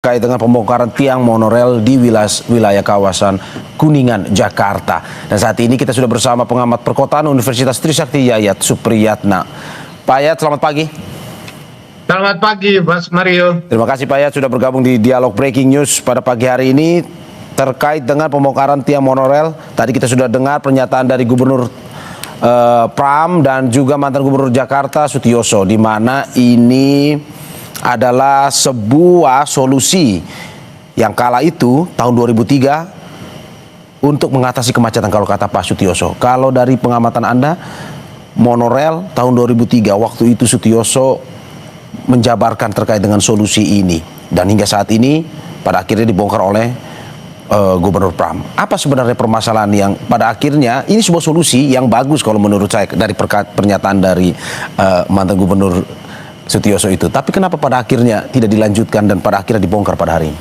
terkait dengan pembongkaran tiang monorel di wilayah kawasan Kuningan, Jakarta. Dan saat ini kita sudah bersama pengamat perkotaan Universitas Trisakti Yayat Supriyatna. Pak Yayat, selamat pagi. Selamat pagi, Mas Mario. Terima kasih Pak Yayat sudah bergabung di Dialog Breaking News pada pagi hari ini terkait dengan pembongkaran tiang monorel. Tadi kita sudah dengar pernyataan dari Gubernur Pram dan juga mantan Gubernur Jakarta Sutioso, di mana ini adalah sebuah solusi yang kala itu tahun 2003 untuk mengatasi kemacetan kalau kata Pak Sutioso. Kalau dari pengamatan Anda, monorel tahun 2003 waktu itu Sutioso menjabarkan terkait dengan solusi ini, dan hingga saat ini pada akhirnya dibongkar oleh Gubernur Pram. Apa sebenarnya permasalahan yang pada akhirnya ini sebuah solusi yang bagus kalau menurut saya dari pernyataan dari mantan Gubernur Sutioso itu. Tapi kenapa pada akhirnya tidak dilanjutkan dan pada akhirnya dibongkar pada hari ini?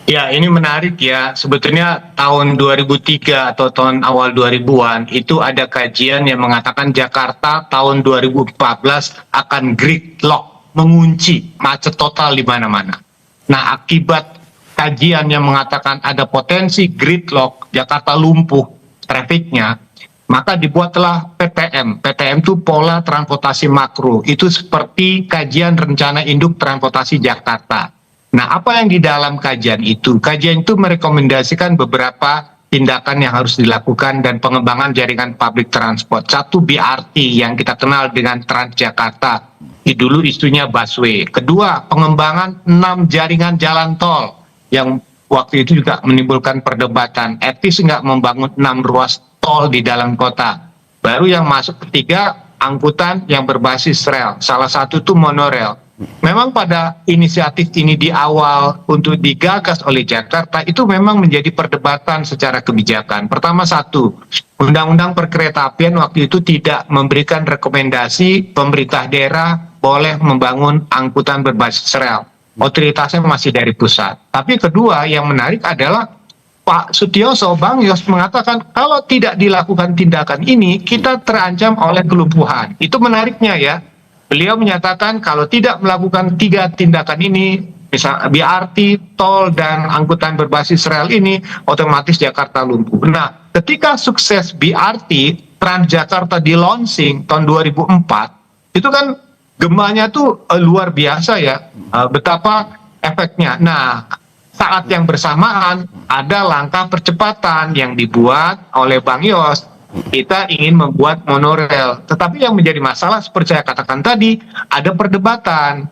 Ya, ini menarik ya. Sebetulnya tahun 2003 atau tahun awal 2000-an itu ada kajian yang mengatakan Jakarta tahun 2014 akan gridlock, mengunci, macet total di mana-mana. Nah, akibat kajian yang mengatakan ada potensi gridlock, Jakarta lumpuh trafiknya, maka dibuatlah PTM. PTM itu pola transportasi makro. Itu seperti kajian rencana induk transportasi Jakarta. Nah, apa yang di dalam kajian itu? Kajian itu merekomendasikan beberapa tindakan yang harus dilakukan dan pengembangan jaringan public transport. Satu, BRT yang kita kenal dengan Transjakarta. Dulu isunya busway. Kedua, pengembangan 6 jaringan jalan tol yang waktu itu juga menimbulkan perdebatan. Etis nggak membangun 6 ruas tol di dalam kota. Baru yang masuk ketiga, angkutan yang berbasis rel. Salah satu itu monorel. Memang pada inisiatif ini di awal untuk digagas oleh Jakarta itu memang menjadi perdebatan secara kebijakan. Pertama, satu, Undang-Undang Perkeretaapian waktu itu tidak memberikan rekomendasi pemerintah daerah boleh membangun angkutan berbasis rel. Otoritasnya masih dari pusat. Tapi kedua, yang menarik adalah Pak Sutioso, Bang Yos mengatakan kalau tidak dilakukan tindakan ini, kita terancam oleh kelumpuhan. Itu menariknya ya. Beliau menyatakan kalau tidak melakukan 3 tindakan ini, misalnya BRT, tol, dan angkutan berbasis rel ini, otomatis Jakarta lumpuh. Nah, ketika sukses BRT, Transjakarta di launching tahun 2004, itu kan gemanya tuh luar biasa ya, betapa efeknya. Nah, saat yang bersamaan ada langkah percepatan yang dibuat oleh Bang Yos. Kita ingin membuat monorel, tetapi yang menjadi masalah seperti saya katakan tadi, ada perdebatan.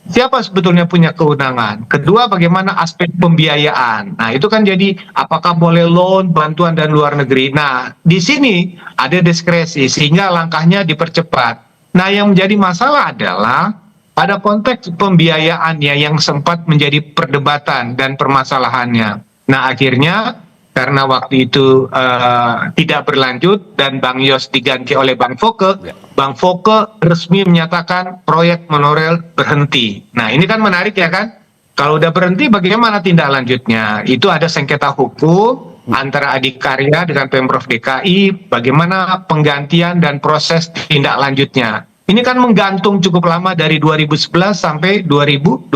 Siapa sebetulnya punya kewenangan? Kedua, bagaimana aspek pembiayaan? Nah, itu kan jadi apakah boleh loan, bantuan dan luar negeri. Nah, di sini ada diskresi sehingga langkahnya dipercepat. Nah, yang menjadi masalah adalah pada konteks pembiayaannya yang sempat menjadi perdebatan dan permasalahannya. Nah, akhirnya karena waktu itu tidak berlanjut dan Bang Yos diganti oleh Bang Foke, Bang Foke resmi menyatakan proyek monorel berhenti. Nah, ini kan menarik ya kan? Kalau udah berhenti bagaimana tindak lanjutnya? Itu ada sengketa hukum antara Adikarya dengan Pemprov DKI, bagaimana penggantian dan proses tindak lanjutnya. Ini kan menggantung cukup lama dari 2011 sampai 2026,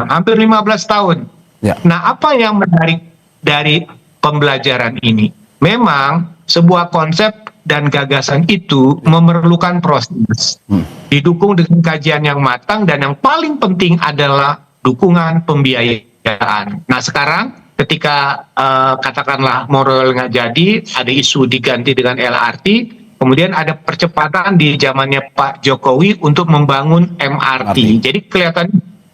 hampir 15 tahun. Ya. Nah, apa yang menarik dari pembelajaran ini? Memang sebuah konsep dan gagasan itu memerlukan proses. Didukung dengan kajian yang matang dan yang paling penting adalah dukungan pembiayaan. Nah, sekarang ketika katakanlah moral nggak jadi, ada isu diganti dengan LRT, kemudian ada percepatan di zamannya Pak Jokowi untuk membangun MRT. Jadi kelihatan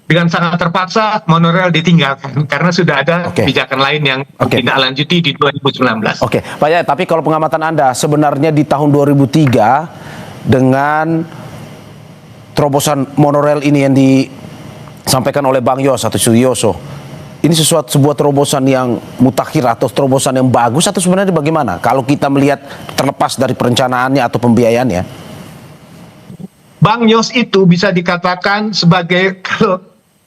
dengan sangat terpaksa monorel ditinggalkan karena sudah ada kebijakan lain yang tidak lanjuti di 2019. Oke, Pak Yayat, tapi kalau pengamatan Anda sebenarnya di tahun 2003 dengan terobosan monorel ini yang disampaikan oleh Bang Yos atau Sutioso, ini sebuah terobosan yang mutakhir atau terobosan yang bagus atau sebenarnya bagaimana? Kalau kita melihat terlepas dari perencanaannya atau pembiayaannya. Bang Yos itu bisa dikatakan sebagai, kalau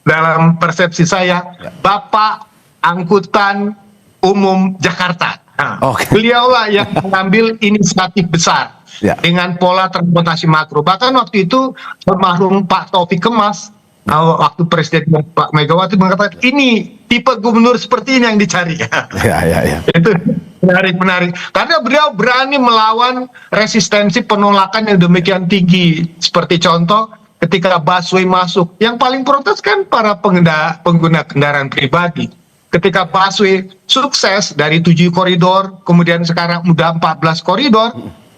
dalam persepsi saya, Bapak Angkutan Umum Jakarta. Nah, beliaulah yang mengambil inisiatif besar dengan pola transportasi makro. Bahkan waktu itu almarhum Pak Taufik Kemas Waktu Presiden Pak Megawati mengatakan ini tipe gubernur seperti ini yang dicari. Ya. Itu menarik. Karena beliau berani melawan resistensi penolakan yang demikian tinggi. Seperti contoh ketika busway masuk, yang paling protes kan para pengguna kendaraan pribadi. Ketika busway sukses dari 7 koridor, kemudian sekarang udah 14 koridor,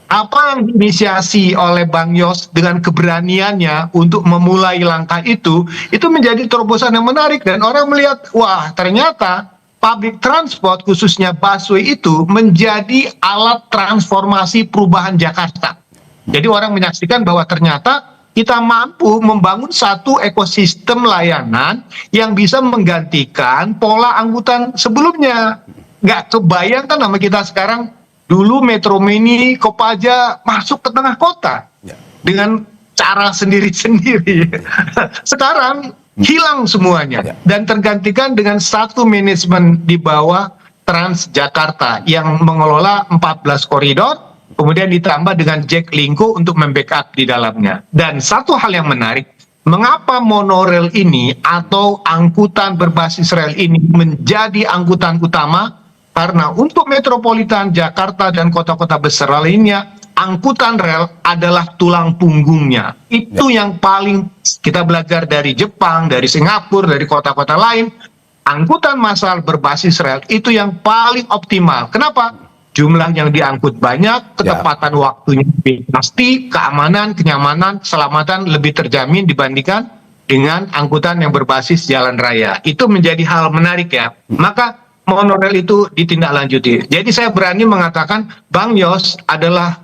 apa yang diinisiasi oleh Bang Yos dengan keberaniannya untuk memulai langkah itu menjadi terobosan yang menarik. Dan orang melihat, wah ternyata public transport khususnya busway itu menjadi alat transformasi perubahan Jakarta. Jadi orang menyaksikan bahwa ternyata kita mampu membangun satu ekosistem layanan yang bisa menggantikan pola angkutan sebelumnya. Nggak kebayang kan sama kita sekarang. Dulu Metro Mini, Kopaja masuk ke tengah kota dengan cara sendiri-sendiri. Sekarang hilang semuanya dan tergantikan dengan satu manajemen di bawah Transjakarta yang mengelola 14 koridor, kemudian ditambah dengan Jaklingko untuk membackup di dalamnya. Dan satu hal yang menarik, mengapa monorail ini atau angkutan berbasis rel ini menjadi angkutan utama? Karena untuk metropolitan Jakarta dan kota-kota besar lainnya, angkutan rel adalah tulang punggungnya. Itu yang paling kita belajar dari Jepang, dari Singapura, dari kota-kota lain. Angkutan massal berbasis rel itu yang paling optimal. Kenapa? Jumlah yang diangkut banyak, ketepatan waktunya lebih pasti, keamanan, kenyamanan, keselamatan lebih terjamin dibandingkan dengan angkutan yang berbasis jalan raya. Itu menjadi hal menarik ya. Maka monorail itu ditindaklanjuti. Jadi saya berani mengatakan Bang Yos adalah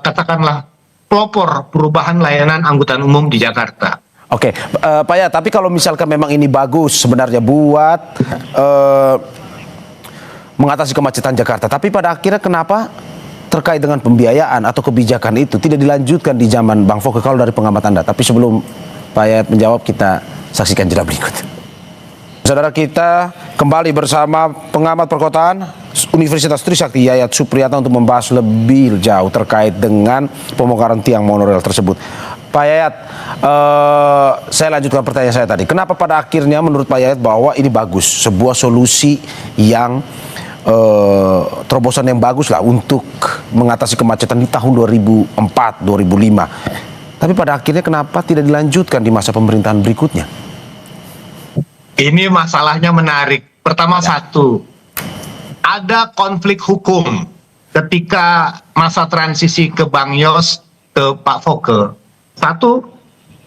katakanlah pelopor perubahan layanan angkutan umum di Jakarta. Oke, Pak ya, tapi kalau misalkan memang ini bagus sebenarnya buat mengatasi kemacetan Jakarta, tapi pada akhirnya kenapa terkait dengan pembiayaan atau kebijakan itu tidak dilanjutkan di zaman Bang Foke kalau dari pengamat Anda? Tapi sebelum Pak Yayat menjawab, kita saksikan jeda berikut. Saudara, kita kembali bersama pengamat perkotaan Universitas Trisakti Yayat Supriyatna untuk membahas lebih jauh terkait dengan pembongkaran tiang monorail tersebut. Pak Yayat, saya lanjutkan pertanyaan saya tadi. Kenapa pada akhirnya menurut Pak Yayat bahwa ini bagus, sebuah solusi yang terobosan yang bagus lah untuk mengatasi kemacetan di tahun 2004, 2005. Tapi pada akhirnya kenapa tidak dilanjutkan di masa pemerintahan berikutnya? Ini masalahnya menarik. Pertama satu, ada konflik hukum ketika masa transisi ke Bang Yos ke Pak Foke. Satu,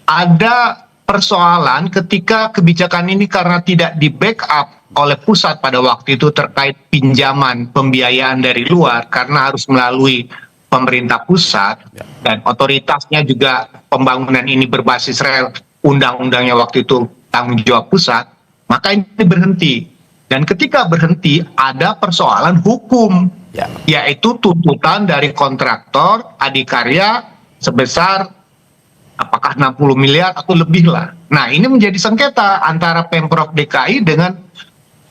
ada persoalan ketika kebijakan ini karena tidak di backup oleh pusat pada waktu itu terkait pinjaman pembiayaan dari luar karena harus melalui pemerintah pusat dan otoritasnya juga pembangunan ini berbasis rel, undang-undangnya waktu itu tanggung jawab pusat. Maka ini berhenti. Dan ketika berhenti ada persoalan hukum, yaitu tuntutan dari kontraktor adikarya sebesar apakah 60 miliar atau lebih lah. Nah, ini menjadi sengketa antara Pemprov DKI dengan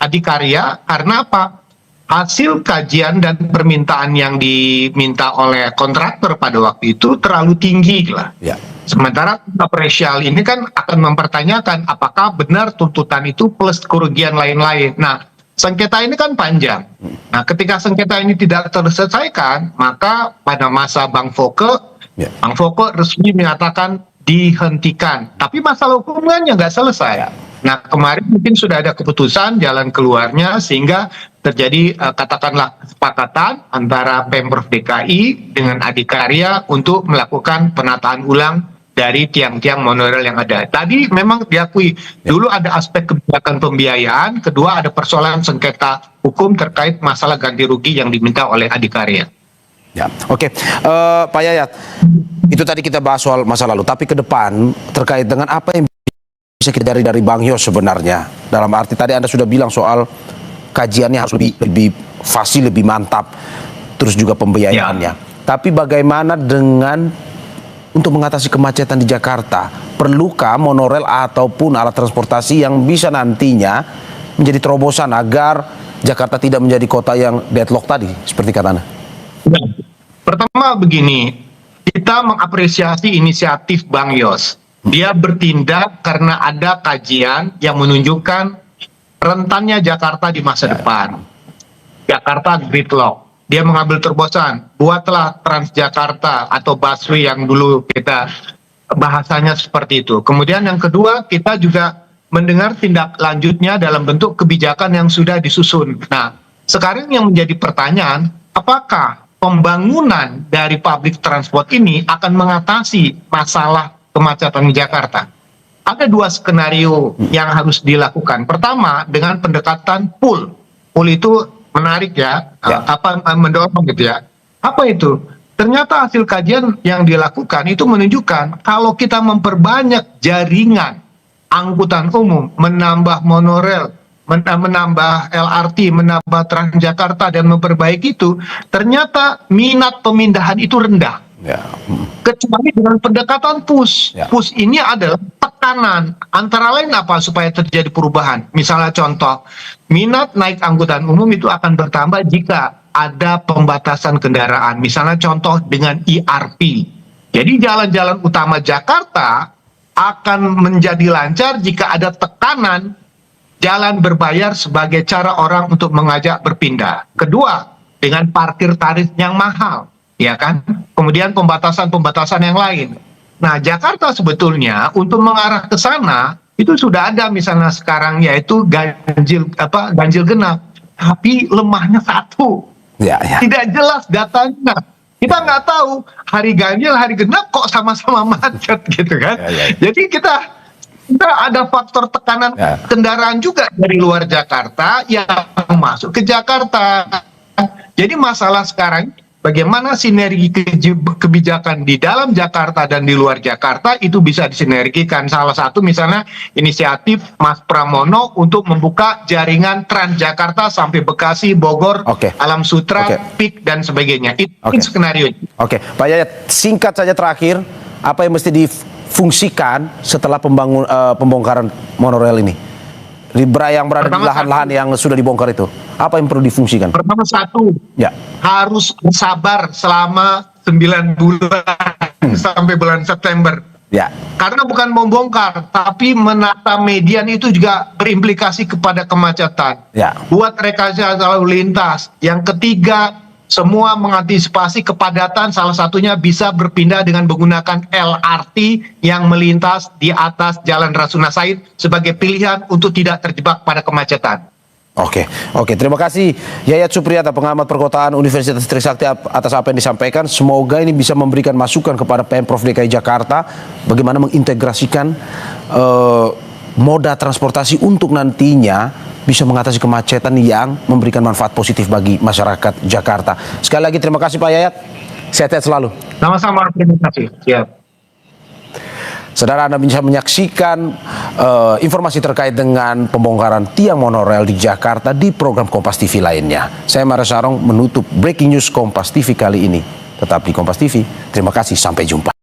adikarya karena apa? Hasil kajian dan permintaan yang diminta oleh kontraktor pada waktu itu terlalu tinggi lah. Sementara apresial ini kan akan mempertanyakan apakah benar tuntutan itu plus kerugian lain-lain. Nah, sengketa ini kan panjang. Nah, ketika sengketa ini tidak terselesaikan, maka pada masa Bang Foke, Bang Foke resmi menyatakan dihentikan. Tapi masalah hukumnya nggak selesai. Nah, kemarin mungkin sudah ada keputusan jalan keluarnya sehingga terjadi katakanlah kesepakatan antara Pemprov DKI dengan adikarya untuk melakukan penataan ulang dari tiang-tiang monorail yang ada. Tadi memang diakui dulu ada aspek kebijakan pembiayaan, kedua ada persoalan sengketa hukum terkait masalah ganti rugi yang diminta oleh adikarya. Oke. Pak Yayat, itu tadi kita bahas soal masa lalu, tapi ke depan terkait dengan apa yang bisa kita dari Bang Yos sebenarnya. Dalam arti tadi Anda sudah bilang soal kajiannya harus lebih fasih, lebih mantap, terus juga pembiayaannya. Tapi bagaimana dengan untuk mengatasi kemacetan di Jakarta? Perlukah monorail ataupun alat transportasi yang bisa nantinya menjadi terobosan agar Jakarta tidak menjadi kota yang deadlock tadi, seperti kata Anda? Pertama begini, kita mengapresiasi inisiatif Bang Yos. Dia bertindak karena ada kajian yang menunjukkan rentannya Jakarta di masa depan. Jakarta gridlock. Dia mengambil terobosan, buatlah Transjakarta atau busway yang dulu kita bahasanya seperti itu. Kemudian yang kedua, kita juga mendengar tindak lanjutnya dalam bentuk kebijakan yang sudah disusun. Nah, sekarang yang menjadi pertanyaan, apakah pembangunan dari public transport ini akan mengatasi masalah kemacetan di Jakarta? Ada dua skenario yang harus dilakukan. Pertama, dengan pendekatan pool. Pool itu menarik ya, mendorong gitu ya. Apa itu? Ternyata hasil kajian yang dilakukan itu menunjukkan kalau kita memperbanyak jaringan angkutan umum, menambah monorail, menambah LRT, menambah Transjakarta dan memperbaiki itu, ternyata minat pemindahan itu rendah. Ya. Kecuali dengan pendekatan push. Ya. Push ini adalah tekanan. Antara lain apa supaya terjadi perubahan? Misalnya contoh, minat naik angkutan umum itu akan bertambah jika ada pembatasan kendaraan. Misalnya contoh dengan ERP. Jadi jalan-jalan utama Jakarta akan menjadi lancar jika ada tekanan jalan berbayar sebagai cara orang untuk mengajak berpindah. Kedua, dengan parkir tarif yang mahal. Ya kan? Kemudian pembatasan-pembatasan yang lain. Nah, Jakarta sebetulnya untuk mengarah ke sana itu sudah ada misalnya sekarang yaitu ganjil genap, tapi lemahnya satu. Ya, ya. Tidak jelas datanya. Kita nggak tahu hari ganjil, hari genap kok sama-sama macet gitu kan. Jadi kita ada faktor tekanan kendaraan juga dari luar Jakarta yang masuk ke Jakarta. Jadi masalah sekarang bagaimana sinergi kebijakan di dalam Jakarta dan di luar Jakarta itu bisa disinergikan. Salah satu misalnya inisiatif Mas Pramono untuk membuka jaringan Transjakarta sampai Bekasi, Bogor, Alam Sutra, PIK dan sebagainya. Itu skenario. Oke, Pak Yayat, singkat saja terakhir, apa yang mesti difungsikan setelah pembongkaran monorail ini? Yang berada di lahan-lahan yang sudah dibongkar itu, apa yang perlu difungsikan? Pertama satu, harus bersabar selama 9 bulan sampai bulan September. Ya. Karena bukan membongkar, tapi menata median itu juga berimplikasi kepada kemacetan. Ya. Buat rekayasa lalu lintas. Yang ketiga, semua mengantisipasi kepadatan, salah satunya bisa berpindah dengan menggunakan LRT yang melintas di atas Jalan Rasuna Said sebagai pilihan untuk tidak terjebak pada kemacetan. Oke, terima kasih Yayat Supriyata, pengamat perkotaan Universitas Trisakti atas apa yang disampaikan. Semoga ini bisa memberikan masukan kepada Pemprov DKI Jakarta bagaimana mengintegrasikan moda transportasi untuk nantinya bisa mengatasi kemacetan yang memberikan manfaat positif bagi masyarakat Jakarta. Sekali lagi terima kasih Pak Yayat, sehat-sehat selalu. Sama-sama, terima kasih. Siap. Saudara, Anda bisa menyaksikan informasi terkait dengan pembongkaran tiang monorail di Jakarta di program Kompas TV lainnya. Saya Mario Sarong menutup Breaking News Kompas TV kali ini. Tetap di Kompas TV. Terima kasih, sampai jumpa.